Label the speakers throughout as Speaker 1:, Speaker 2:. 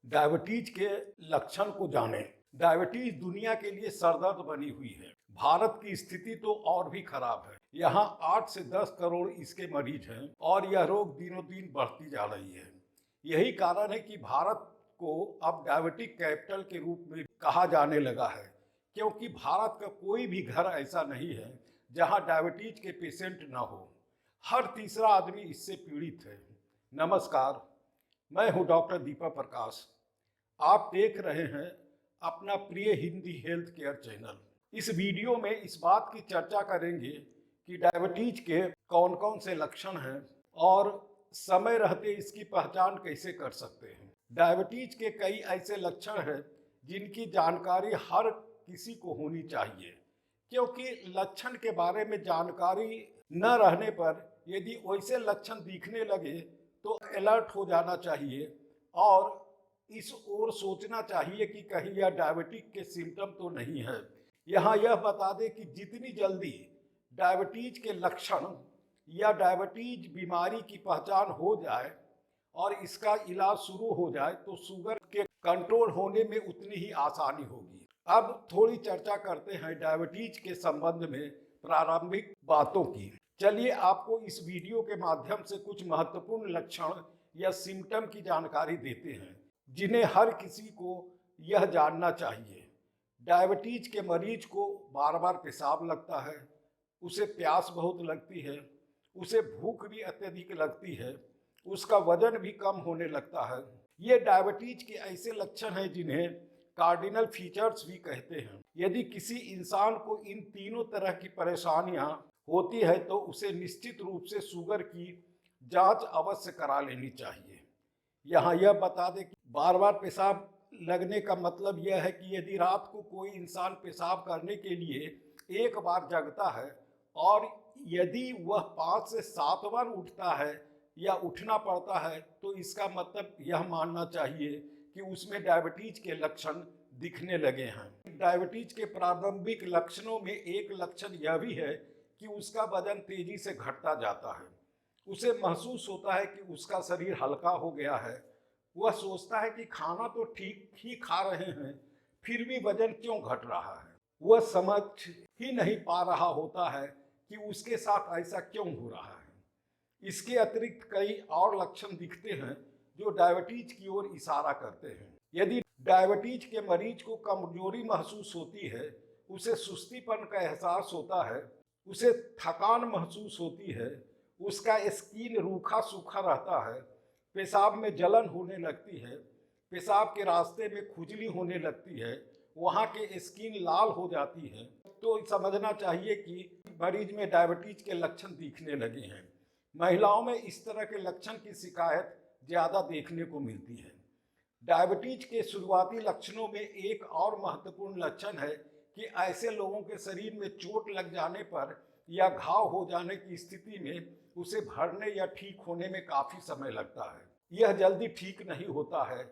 Speaker 1: Diabetes के लक्षण को जानें। डायबिटीज दुनिया के लिए सरदर्द बनी हुई है। भारत की स्थिति तो और भी खराब है। यहाँ 8 से 10 करोड़ इसके मरीज हैं और यह रोग दिनों दिन बढ़ती जा रही है। यही कारण है कि भारत को अब डायबिटिक कैपिटल के रूप में कहा जाने लगा है, क्योंकि भारत का कोई भी घर ऐसा नहीं है जहाँ डायबिटीज के पेशेंट न हो। हर तीसरा आदमी इससे पीड़ित है। नमस्कार, मैं हूँ डॉक्टर दीपक प्रकाश। आप देख रहे हैं अपना प्रिय हिंदी हेल्थ केयर चैनल। इस वीडियो में इस बात की चर्चा करेंगे कि डायबिटीज के कौन कौन से लक्षण हैं और समय रहते इसकी पहचान कैसे कर सकते हैं। डायबिटीज के कई ऐसे लक्षण हैं जिनकी जानकारी हर किसी को होनी चाहिए, क्योंकि लक्षण के बारे में जानकारी न रहने पर यदि वैसे लक्षण दिखने लगे तो अलर्ट हो जाना चाहिए और इस ओर सोचना चाहिए कि कहीं यह डायबिटीज के सिम्टम तो नहीं है। यहाँ यह बता दें कि जितनी जल्दी डायबिटीज के लक्षण या डायबिटीज बीमारी की पहचान हो जाए और इसका इलाज शुरू हो जाए तो शुगर के कंट्रोल होने में उतनी ही आसानी होगी। अब थोड़ी चर्चा करते हैं डायबिटीज के संबंध में प्रारंभिक बातों की। चलिए आपको इस वीडियो के माध्यम से कुछ महत्वपूर्ण लक्षण या सिम्टम की जानकारी देते हैं जिन्हें हर किसी को यह जानना चाहिए। डायबिटीज के मरीज को बार बार पेशाब लगता है, उसे प्यास बहुत लगती है, उसे भूख भी अत्यधिक लगती है, उसका वजन भी कम होने लगता है। ये डायबिटीज के ऐसे लक्षण हैं जिन्हें कार्डिनल फीचर्स भी कहते हैं। यदि किसी इंसान को इन तीनों तरह की परेशानियां होती है तो उसे निश्चित रूप से शुगर की जांच अवश्य करा लेनी चाहिए। यहाँ यह बता दें कि बार बार पेशाब लगने का मतलब यह है कि यदि रात को कोई इंसान पेशाब करने के लिए एक बार जगता है और यदि वह 5 से 7 बार उठता है या उठना पड़ता है तो इसका मतलब यह मानना चाहिए कि उसमें डायबिटीज के लक्षण दिखने लगे हैं। डायबिटीज के प्रारंभिक लक्षणों में एक लक्षण यह भी है कि उसका वजन तेजी से घटता जाता है। उसे महसूस होता है कि उसका शरीर हल्का हो गया है। वह सोचता है कि खाना तो ठीक ही खा रहे हैं, फिर भी वजन क्यों घट रहा है। वह समझ ही नहीं पा रहा होता है कि उसके साथ ऐसा क्यों हो रहा है। इसके अतिरिक्त कई और लक्षण दिखते हैं जो डायबिटीज की ओर इशारा करते हैं। यदि डायबिटीज के मरीज को कमजोरी महसूस होती है, उसे सुस्तीपन का एहसास होता है, उसे थकान महसूस होती है, उसका स्किन रूखा सूखा रहता है, पेशाब में जलन होने लगती है, पेशाब के रास्ते में खुजली होने लगती है, वहाँ के स्किन लाल हो जाती है, तो समझना चाहिए कि मरीज में डायबिटीज के लक्षण दिखने लगे हैं। महिलाओं में इस तरह के लक्षण की शिकायत ज़्यादा देखने को मिलती है। डायबिटीज के शुरुआती लक्षणों में एक और महत्वपूर्ण लक्षण है कि ऐसे लोगों के शरीर में चोट लग जाने पर या घाव हो जाने की स्थिति में उसे भरने या ठीक होने में काफ़ी समय लगता है। यह जल्दी ठीक नहीं होता है।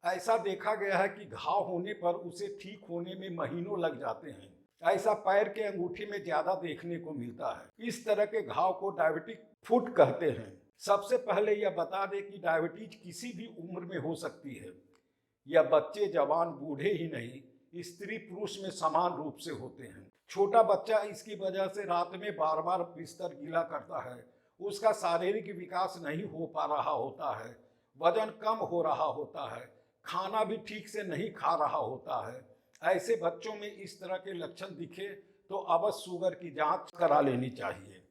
Speaker 1: ऐसा देखा गया है कि घाव होने पर उसे ठीक होने में महीनों लग जाते हैं। ऐसा पैर के अंगूठे में ज़्यादा देखने को मिलता है। इस तरह के घाव को डायबिटिक फुट कहते हैं। सबसे पहले यह बता दें कि डायबिटीज किसी भी उम्र में हो सकती है। यह बच्चे, जवान, बूढ़े ही नहीं, स्त्री पुरुष में समान रूप से होते हैं। छोटा बच्चा इसकी वजह से रात में बार बार बिस्तर गीला करता है, उसका शारीरिक विकास नहीं हो पा रहा होता है, वजन कम हो रहा होता है, खाना भी ठीक से नहीं खा रहा होता है। ऐसे बच्चों में इस तरह के लक्षण दिखे तो अवश्य शुगर की जांच करा लेनी चाहिए।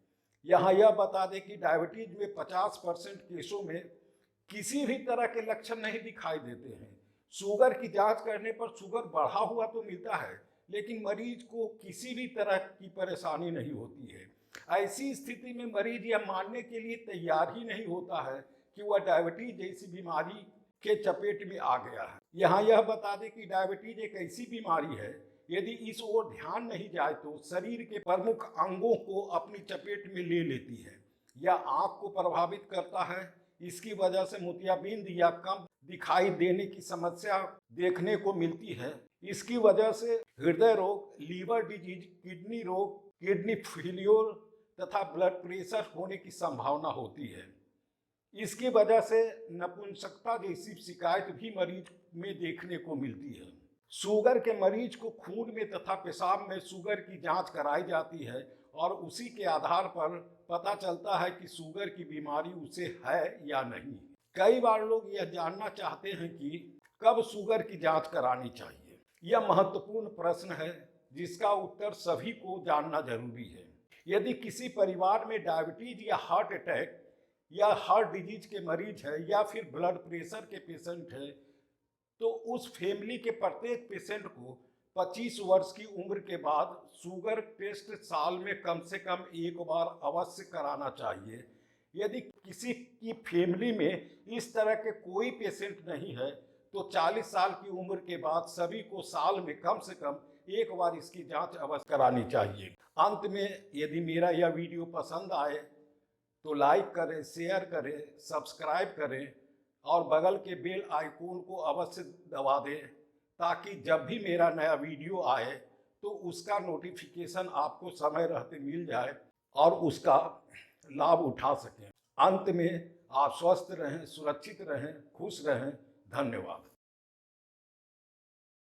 Speaker 1: यहाँ यह बता दें कि डायबिटीज में 50% केसों में किसी भी तरह के लक्षण नहीं दिखाई देते हैं। शुगर की जांच करने पर शुगर बढ़ा हुआ तो मिलता है, लेकिन मरीज को किसी भी तरह की परेशानी नहीं होती है। ऐसी स्थिति में मरीज यह मानने के लिए तैयार ही नहीं होता है कि वह डायबिटीज जैसी बीमारी के चपेट में आ गया है। यहाँ यह बता दें कि डायबिटीज एक ऐसी बीमारी है, यदि इस ओर ध्यान नहीं जाए तो शरीर के प्रमुख अंगों को अपनी चपेट में ले लेती है। यह आँख को प्रभावित करता है। इसकी वजह से मोतियाबिंद या कम दिखाई देने की समस्या देखने को मिलती है। इसकी वजह से हृदय रोग, लीवर डिजीज, किडनी रोग, किडनी फेलियर तथा ब्लड प्रेशर होने की संभावना होती है। इसकी वजह से नपुंसकता जैसी शिकायत भी मरीज में देखने को मिलती है। शुगर के मरीज को खून में तथा पेशाब में शुगर की जांच कराई जाती है और उसी के आधार पर पता चलता है कि शुगर की बीमारी उसे है या नहीं। कई बार लोग यह जानना चाहते हैं कि कब शुगर की जांच करानी चाहिए। यह महत्वपूर्ण प्रश्न है जिसका उत्तर सभी को जानना जरूरी है। यदि किसी परिवार में डायबिटीज या हार्ट अटैक या हार्ट डिजीज के मरीज है या फिर ब्लड प्रेशर के पेशेंट है, तो उस फैमिली के प्रत्येक पेशेंट को 25 वर्ष की उम्र के बाद शुगर टेस्ट साल में कम से कम एक बार अवश्य कराना चाहिए। यदि किसी की फैमिली में इस तरह के कोई पेशेंट नहीं है तो 40 साल की उम्र के बाद सभी को साल में कम से कम एक बार इसकी जांच अवश्य करानी चाहिए। अंत में यदि मेरा यह वीडियो पसंद आए तो लाइक करें, शेयर करें, सब्सक्राइब करें और बगल के बेल आइकॉन को अवश्य दबा दें ताकि जब भी मेरा नया वीडियो आए तो उसका नोटिफिकेशन आपको समय रहते मिल जाए और उसका लाभ उठा सकें। अंत में आप स्वस्थ रहें, सुरक्षित रहें, खुश रहें। धन्यवाद।